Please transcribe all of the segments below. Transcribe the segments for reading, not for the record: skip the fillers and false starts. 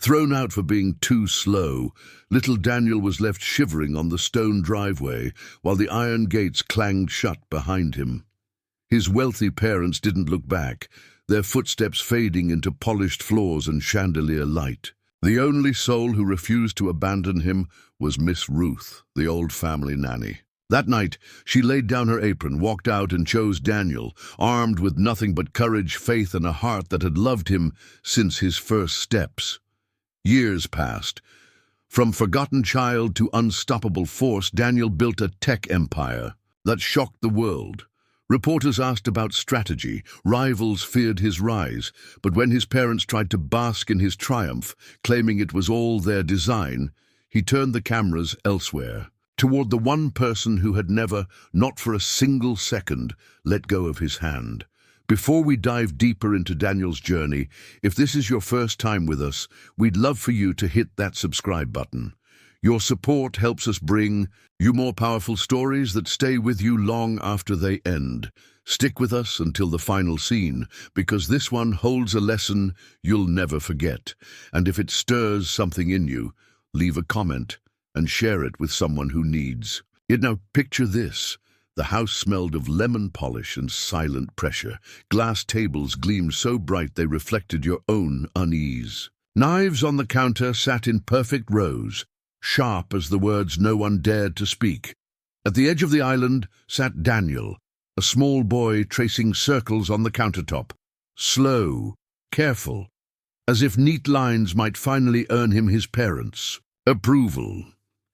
Thrown out for being too slow, little Daniel was left shivering on the stone driveway while the iron gates clanged shut behind him. His wealthy parents didn't look back, their footsteps fading into polished floors and chandelier light. The only soul who refused to abandon him was Miss Ruth, the old family nanny. That night, she laid down her apron, walked out, and chose Daniel, armed with nothing but courage, faith, and a heart that had loved him since his first steps. Years passed. From forgotten child to unstoppable force, Daniel built a tech empire that shocked the world. Reporters asked about strategy, rivals feared his rise, but when his parents tried to bask in his triumph, claiming it was all their design, he turned the cameras elsewhere, toward the one person who had never, not for a single second, let go of his hand. Before we dive deeper into Daniel's journey, if this is your first time with us, we'd love for you to hit that subscribe button. Your support helps us bring you more powerful stories that stay with you long after they end. Stick with us until the final scene, because this one holds a lesson you'll never forget. And if it stirs something in you, leave a comment and share it with someone who needs it. Now picture this. The house smelled of lemon polish and silent pressure. Glass tables gleamed so bright they reflected your own unease. Knives on the counter sat in perfect rows, sharp as the words no one dared to speak. At the edge of the island sat Daniel, a small boy tracing circles on the countertop, slow, careful, as if neat lines might finally earn him his parents' approval.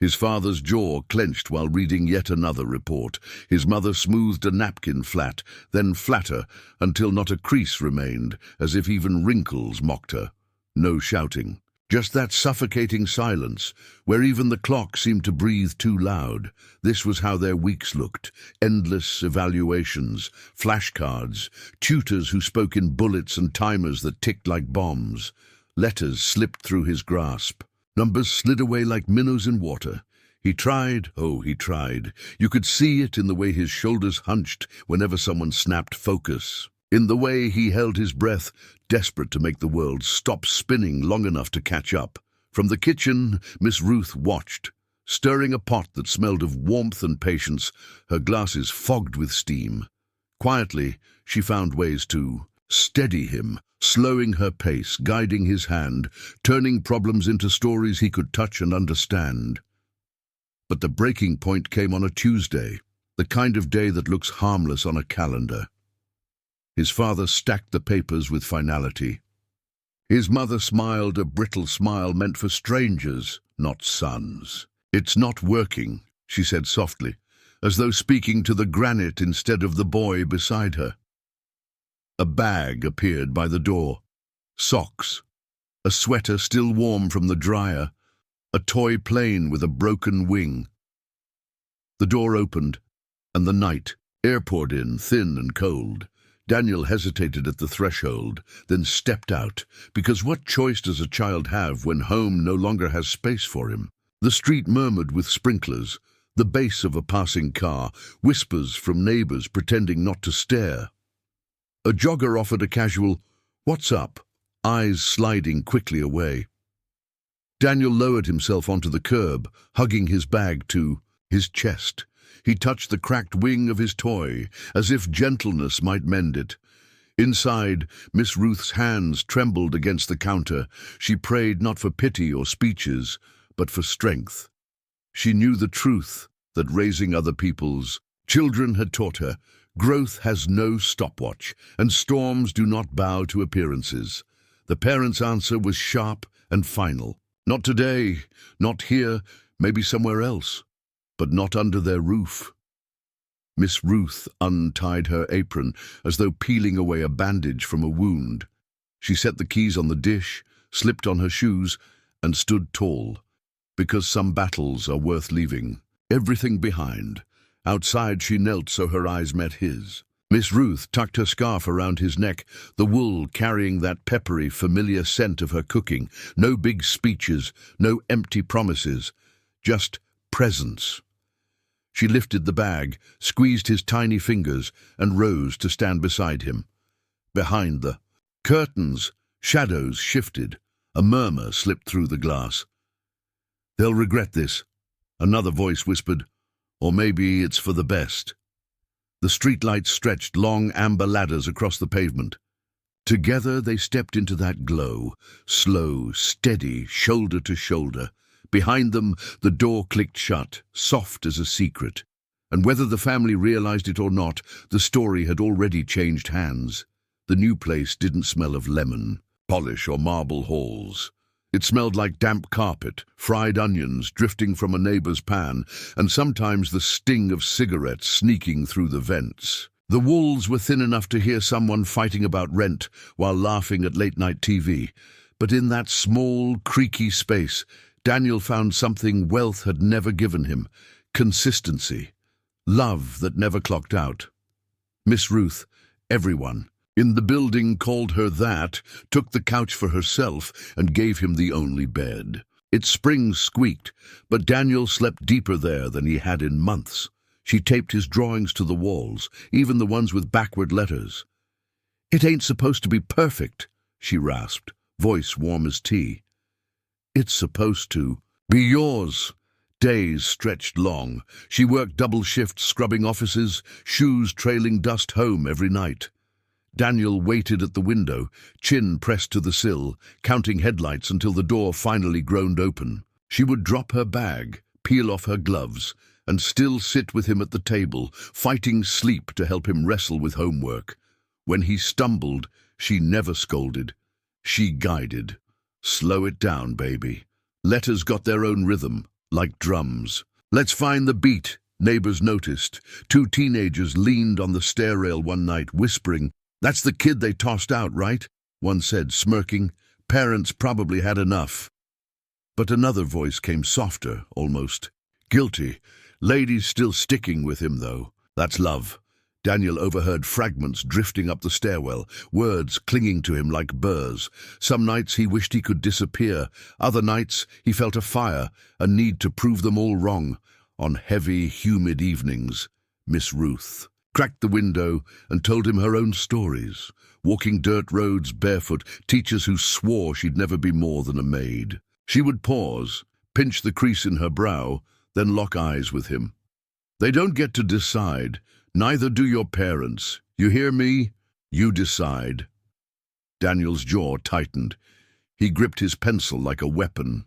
His father's jaw clenched while reading yet another report. His mother smoothed a napkin flat, then flatter, until not a crease remained, as if even wrinkles mocked her. No shouting. Just that suffocating silence, where even the clock seemed to breathe too loud. This was how their weeks looked. Endless evaluations, flashcards, tutors who spoke in bullets and timers that ticked like bombs. Letters slipped through his grasp. Numbers slid away like minnows in water. He tried, oh, he tried. You could see it in the way his shoulders hunched whenever someone snapped focus. In the way he held his breath, desperate to make the world stop spinning long enough to catch up. From the kitchen, Miss Ruth watched, stirring a pot that smelled of warmth and patience, her glasses fogged with steam. Quietly, she found ways to steady him, slowing her pace, guiding his hand, turning problems into stories he could touch and understand. But the breaking point came on a Tuesday, the kind of day that looks harmless on a calendar. His father stacked the papers with finality. His mother smiled, a brittle smile meant for strangers, not sons. "It's not working," she said softly, as though speaking to the granite instead of the boy beside her. A bag appeared by the door. Socks, a sweater still warm from the dryer, a toy plane with a broken wing. The door opened, and the night, air poured in, thin and cold. Daniel hesitated at the threshold, then stepped out, because what choice does a child have when home no longer has space for him? The street murmured with sprinklers, the bass of a passing car, whispers from neighbors pretending not to stare. A jogger offered a casual, "What's up?" eyes sliding quickly away. Daniel lowered himself onto the curb, hugging his bag to his chest. He touched the cracked wing of his toy, as if gentleness might mend it. Inside, Miss Ruth's hands trembled against the counter. She prayed not for pity or speeches, but for strength. She knew the truth that raising other people's children had taught her. Growth has no stopwatch, and storms do not bow to appearances. The parents' answer was sharp and final. Not today, not here, maybe somewhere else, but not under their roof. Miss Ruth untied her apron, as though peeling away a bandage from a wound. She set the keys on the dish, slipped on her shoes, and stood tall, because some battles are worth leaving everything behind. Outside she knelt so her eyes met his. Miss Ruth tucked her scarf around his neck, the wool carrying that peppery, familiar scent of her cooking. No big speeches, no empty promises, just presence. She lifted the bag, squeezed his tiny fingers, and rose to stand beside him. Behind the curtains, shadows shifted. A murmur slipped through the glass. "They'll regret this," another voice whispered. "Or maybe it's for the best." The streetlights stretched long amber ladders across the pavement. Together they stepped into that glow, slow, steady, shoulder to shoulder. Behind them, the door clicked shut, soft as a secret. And whether the family realized it or not, the story had already changed hands. The new place didn't smell of lemon, polish, or marble halls. It smelled like damp carpet, fried onions drifting from a neighbor's pan, and sometimes the sting of cigarettes sneaking through the vents. The walls were thin enough to hear someone fighting about rent while laughing at late-night TV. But in that small, creaky space, Daniel found something wealth had never given him: consistency, love that never clocked out. Miss Ruth, everyone in the building called her that, took the couch for herself, and gave him the only bed. Its springs squeaked, but Daniel slept deeper there than he had in months. She taped his drawings to the walls, even the ones with backward letters. "It ain't supposed to be perfect," she rasped, voice warm as tea. "It's supposed to be yours." Days stretched long. She worked double shifts, scrubbing offices, shoes trailing dust home every night. Daniel waited at the window, chin pressed to the sill, counting headlights until the door finally groaned open. She would drop her bag, peel off her gloves, and still sit with him at the table, fighting sleep to help him wrestle with homework. When he stumbled, she never scolded. She guided. "Slow it down, baby." Letters got their own rhythm, like drums. "Let's find the beat," neighbors noticed. Two teenagers leaned on the stair rail one night, whispering, "That's the kid they tossed out, right?" One said, smirking. "Parents probably had enough." But another voice came softer, almost guilty. "Lady's still sticking with him, though. That's love." Daniel overheard fragments drifting up the stairwell, words clinging to him like burrs. Some nights he wished he could disappear. Other nights he felt a fire, a need to prove them all wrong. On heavy, humid evenings, Miss Ruth cracked the window and told him her own stories. Walking dirt roads barefoot, teachers who swore she'd never be more than a maid. She would pause, pinch the crease in her brow, then lock eyes with him. "They don't get to decide. Neither do your parents. You hear me? You decide." Daniel's jaw tightened. He gripped his pencil like a weapon.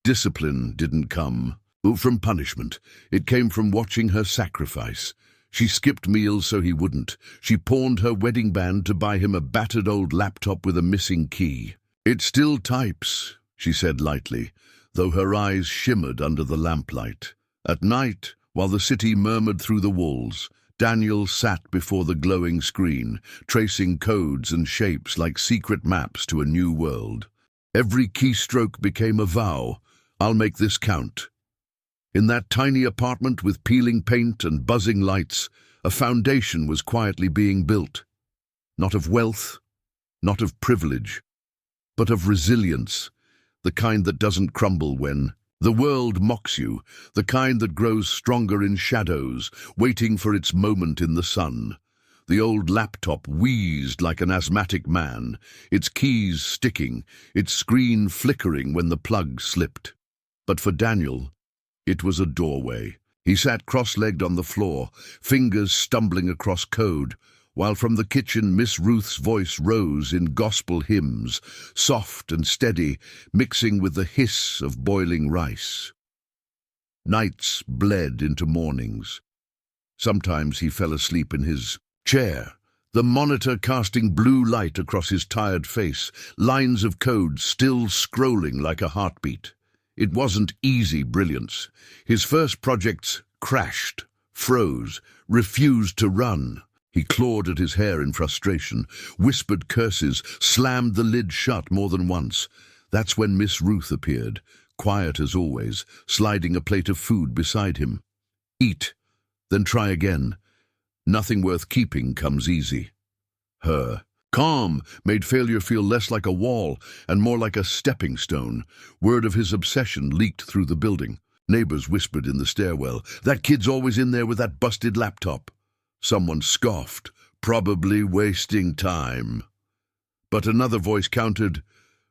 Discipline didn't come from punishment. It came from watching her sacrifice. She skipped meals so he wouldn't. She pawned her wedding band to buy him a battered old laptop with a missing key. "It still types," she said lightly, though her eyes shimmered under the lamplight. At night, while the city murmured through the walls, Daniel sat before the glowing screen, tracing codes and shapes like secret maps to a new world. Every keystroke became a vow. "I'll make this count." In that tiny apartment with peeling paint and buzzing lights, a foundation was quietly being built. Not of wealth, not of privilege, but of resilience, the kind that doesn't crumble when the world mocks you, the kind that grows stronger in shadows, waiting for its moment in the sun. The old laptop wheezed like an asthmatic man, its keys sticking, its screen flickering when the plug slipped. But for Daniel, it was a doorway. He sat cross-legged on the floor, fingers stumbling across code, while from the kitchen Miss Ruth's voice rose in gospel hymns, soft and steady, mixing with the hiss of boiling rice. Nights bled into mornings. Sometimes he fell asleep in his chair, the monitor casting blue light across his tired face, lines of code still scrolling like a heartbeat. It wasn't easy brilliance. His first projects crashed, froze, refused to run. He clawed at his hair in frustration, whispered curses, slammed the lid shut more than once. That's when Miss Ruth appeared, quiet as always, sliding a plate of food beside him. "Eat, then try again. Nothing worth keeping comes easy." Her calm made failure feel less like a wall and more like a stepping stone. Word of his obsession leaked through the building. Neighbors whispered in the stairwell, "That kid's always in there with that busted laptop." Someone scoffed, "Probably wasting time." But another voice countered,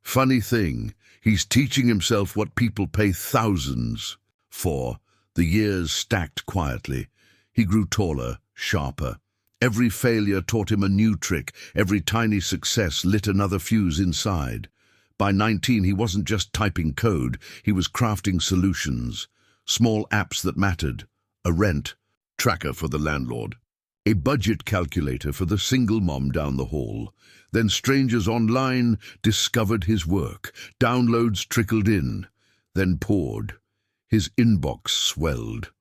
Funny thing, he's teaching himself what people pay thousands for. The years stacked quietly. He grew taller, sharper. Every failure taught him a new trick. Every tiny success lit another fuse inside. By 19, he wasn't just typing code. He was crafting solutions. Small apps that mattered. A rent tracker for the landlord. A budget calculator for the single mom down the hall. Then strangers online discovered his work. Downloads trickled in, then poured. His inbox swelled.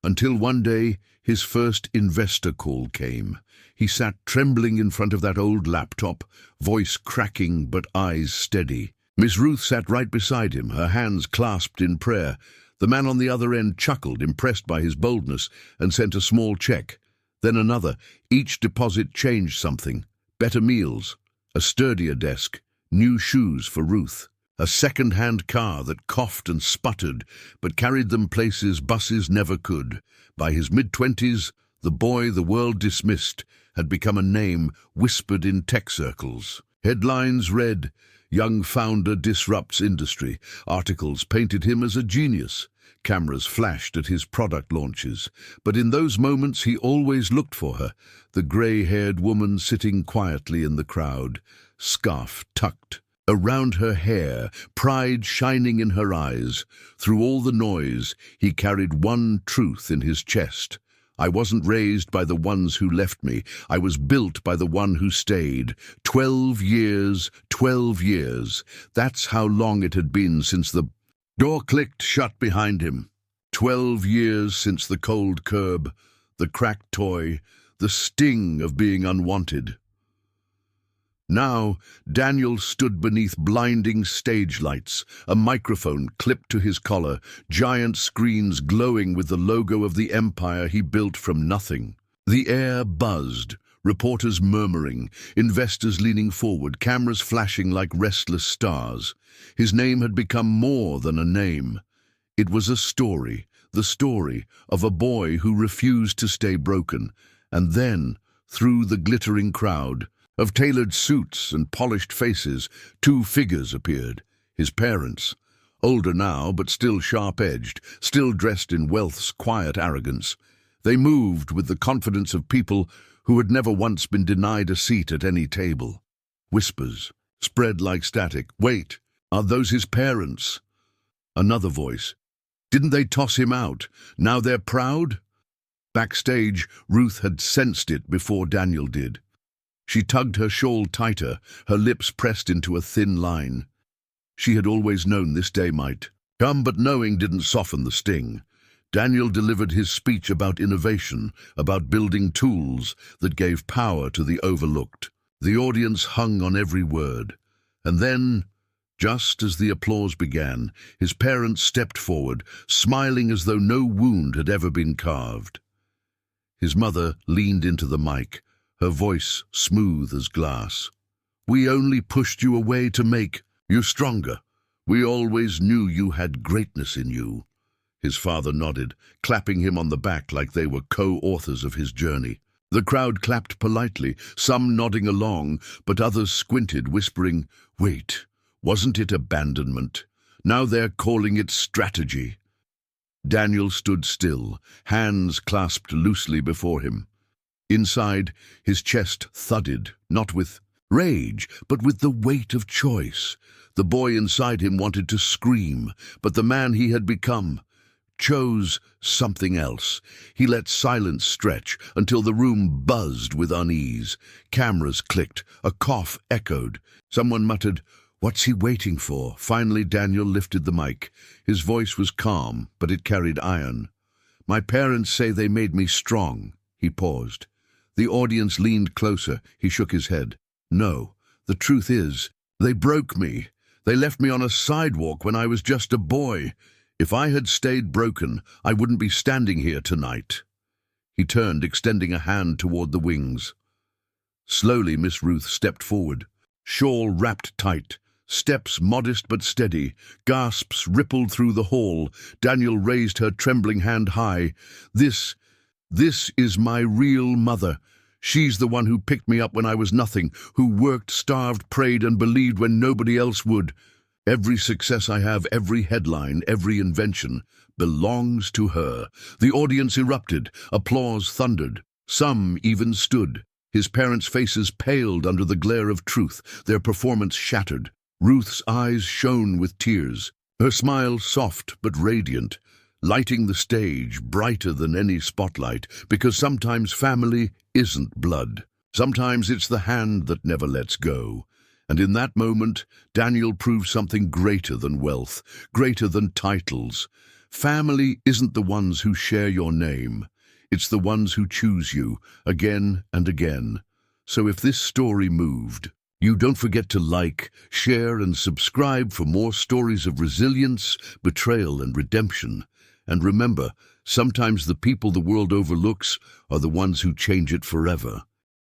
Until one day, his first investor call came. He sat trembling in front of that old laptop, voice cracking but eyes steady. Miss Ruth sat right beside him, her hands clasped in prayer. The man on the other end chuckled, impressed by his boldness, and sent a small check. Then another. Each deposit changed something. Better meals, a sturdier desk, new shoes for Ruth, a second-hand car that coughed and sputtered, but carried them places buses never could. By his mid-20s, the boy the world dismissed had become a name whispered in tech circles. Headlines read, "Young founder disrupts industry." Articles painted him as a genius. Cameras flashed at his product launches. But in those moments he always looked for her, the grey-haired woman sitting quietly in the crowd, scarf tucked around her hair, pride shining in her eyes. Through all the noise, he carried one truth in his chest. I wasn't raised by the ones who left me. I was built by the one who stayed. 12 years, 12 years. That's how long it had been since the door clicked shut behind him. 12 years since the cold curb, the cracked toy, the sting of being unwanted. Now, Daniel stood beneath blinding stage lights, a microphone clipped to his collar, giant screens glowing with the logo of the empire he built from nothing. The air buzzed, reporters murmuring, investors leaning forward, cameras flashing like restless stars. His name had become more than a name. It was a story, the story of a boy who refused to stay broken. And then, through the glittering crowd, of tailored suits and polished faces, two figures appeared. His parents, older now but still sharp-edged, still dressed in wealth's quiet arrogance. They moved with the confidence of people who had never once been denied a seat at any table. Whispers spread like static. "Wait, are those his parents?" Another voice. "Didn't they toss him out? Now they're proud?" Backstage, Ruth had sensed it before Daniel did. She tugged her shawl tighter, her lips pressed into a thin line. She had always known this day might come, but knowing didn't soften the sting. Daniel delivered his speech about innovation, about building tools that gave power to the overlooked. The audience hung on every word. And then, just as the applause began, his parents stepped forward, smiling as though no wound had ever been carved. His mother leaned into the mic, her voice smooth as glass. "We only pushed you away to make you stronger. We always knew you had greatness in you." His father nodded, clapping him on the back like they were co-authors of his journey. The crowd clapped politely, some nodding along, but others squinted, whispering, "Wait, wasn't it abandonment? Now they're calling it strategy." Daniel stood still, hands clasped loosely before him. Inside, his chest thudded, not with rage, but with the weight of choice. The boy inside him wanted to scream, but the man he had become chose something else. He let silence stretch until the room buzzed with unease. Cameras clicked, a cough echoed. Someone muttered, "What's he waiting for?" Finally, Daniel lifted the mic. His voice was calm, but it carried iron. "My parents say they made me strong." He paused. The audience leaned closer. He shook his head. "No, the truth is, they broke me. They left me on a sidewalk when I was just a boy. If I had stayed broken, I wouldn't be standing here tonight." He turned, extending a hand toward the wings. Slowly, Miss Ruth stepped forward, shawl wrapped tight, steps modest but steady. Gasps rippled through the hall. Daniel raised her trembling hand high. This is my real mother. She's the one who picked me up when I was nothing, who worked, starved, prayed, and believed when nobody else would. Every success I have, every headline, every invention, belongs to her." The audience erupted. Applause thundered. Some even stood. His parents' faces paled under the glare of truth, their performance shattered. Ruth's eyes shone with tears, her smile soft but radiant, lighting the stage brighter than any spotlight, because sometimes family isn't blood. Sometimes it's the hand that never lets go. And in that moment, Daniel proved something greater than wealth, greater than titles. Family isn't the ones who share your name. It's the ones who choose you again and again. So if this story moved, you don't forget to like, share, and subscribe for more stories of resilience, betrayal, and redemption. And remember, sometimes the people the world overlooks are the ones who change it forever.